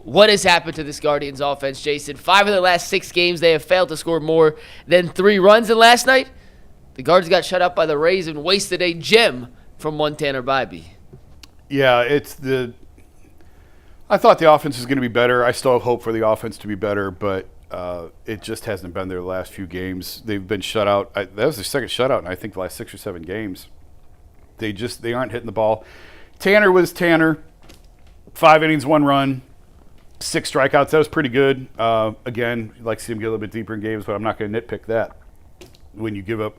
What has happened to this Guardians offense, Jason? 5 of the last 6 games, they have failed to score more than 3 runs. And last night, the Guards got shut out by the Rays and wasted a gem from one Tanner Bibee. Yeah, I thought the offense was going to be better. I still have hope for the offense to be better, but it just hasn't been there the last few games. They've been shut out. That was their second shutout in, I think, the last 6 or 7 games. They aren't hitting the ball. Tanner was Tanner. 5 innings, 1 run. 6 strikeouts. That was pretty good. Again, you'd like to see him get a little bit deeper in games, but I'm not going to nitpick that. When you give up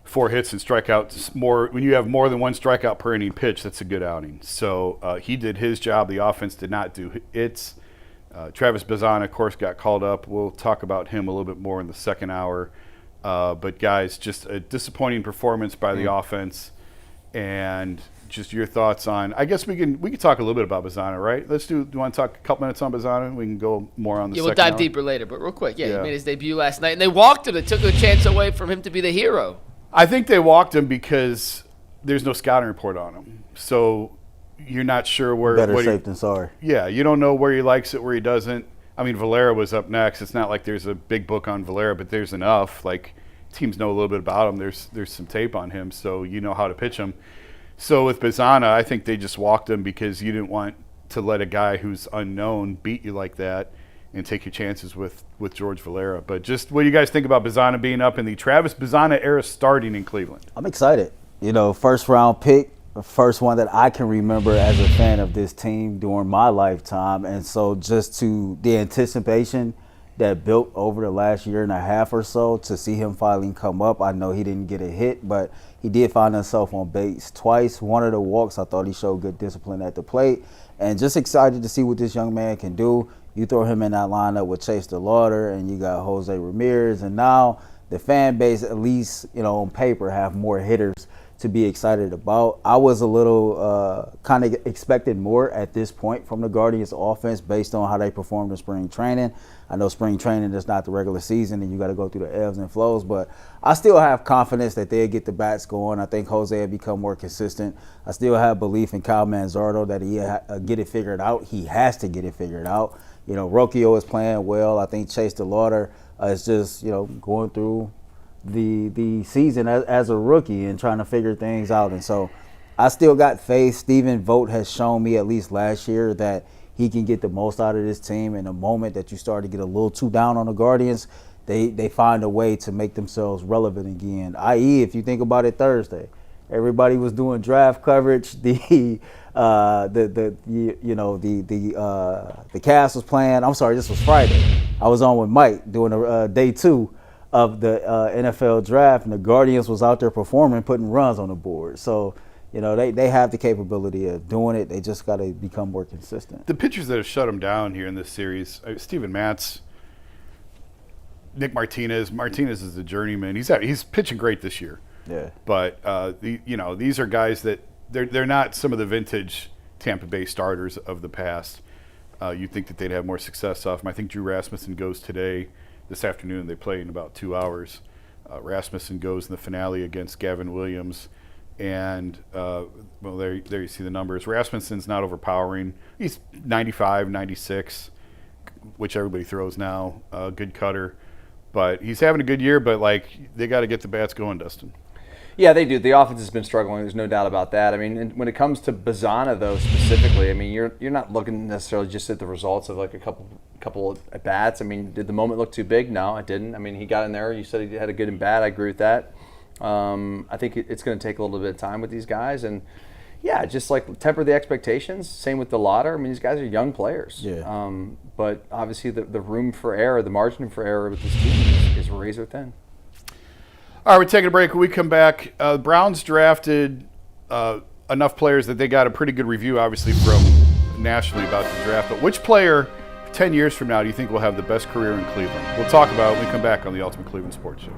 4 hits and strikeouts, when you have more than 1 strikeout per inning pitch, that's a good outing. So he did his job. The offense did not do its. Travis Bazzana, of course, got called up. We'll talk about him a little bit more in the second hour. But guys, just a disappointing performance by the offense. And just your thoughts on, I guess we can talk a little bit about Bazzana, right? Do you want to talk a couple minutes on Bazzana? We can go more on the second we'll dive hour. deeper later, but real quick, he made his debut last night, and they walked him. They took a chance away from him to be the hero. I think they walked him because there's no scouting report on him. So you're not sure where. Better safe than sorry. Yeah, you don't know where he likes it, where he doesn't. I mean, Valera was up next. It's not like there's a big book on Valera, but there's enough. Like, teams know a little bit about him. There's some tape on him, so you know how to pitch him. So with Bazzana, I think they just walked him because you didn't want to let a guy who's unknown beat you like that and take your chances with George Valera. But just what do you guys think about Bazzana being up in the Travis Bazzana era starting in Cleveland? I'm excited. First round pick, the first one that I can remember as a fan of this team during my lifetime. And so just to the anticipation that built over the last year and a half or so to see him finally come up. I know he didn't get a hit, but he did find himself on base twice. One of the walks, I thought he showed good discipline at the plate. And just excited to see what this young man can do. You throw him in that lineup with Chase DeLauder, and you got Jose Ramirez, and now the fan base, at least on paper, have more hitters to be excited about. I was a little kind of expected more at this point from the Guardians offense based on how they performed in spring training. I know spring training is not the regular season and you got to go through the ebbs and flows, but I still have confidence that they'll get the bats going. I think Jose will become more consistent. I still have belief in Kyle Manzardo that he'll get it figured out. He has to get it figured out. Rocchio is playing well. I think Chase DeLauder is just, going through the season as a rookie and trying to figure things out. And so I still got faith. Stephen Vogt has shown me, at least last year, that he can get the most out of this team. In the moment that you start to get a little too down on the Guardians, they find a way to make themselves relevant again. I.e., if you think about it, Thursday, everybody was doing draft coverage. The cast was playing. I'm sorry, this was Friday. I was on with Mike doing a day 2 of the NFL draft, and the Guardians was out there performing, putting runs on the board. So, they have the capability of doing it. They just got to become more consistent. The pitchers that have shut them down here in this series, Steven Matz, Nick Martinez. Martinez is a journeyman. He's pitching great this year. Yeah. But these are guys that they're not some of the vintage Tampa Bay starters of the past. You'd think that they'd have more success off them. I think Drew Rasmussen goes this afternoon. They play in about 2 hours. Rasmussen goes in the finale against Gavin Williams. And, there you see the numbers. Rasmussen's not overpowering. He's 95, 96, which everybody throws now. Good cutter. But he's having a good year, but, they got to get the bats going, Dustin. Yeah, they do. The offense has been struggling. There's no doubt about that. I mean, when it comes to Bazzana, though, specifically, I mean, you're not looking necessarily just at the results of, a couple of at-bats. I mean, did the moment look too big? No, it didn't. I mean, he got in there. You said he had a good at-bat. I agree with that. I think it's going to take a little bit of time with these guys, and just temper the expectations. Same with DeLauder. I mean, these guys are young players. Yeah. But obviously, the room for error, the margin for error with this team is razor thin. All right, we're taking a break. When we come back, Browns drafted enough players that they got a pretty good review, obviously, from nationally about the draft. But which player 10 years from now do you think will have the best career in Cleveland? We'll talk about it when we come back on the Ultimate Cleveland Sports Show.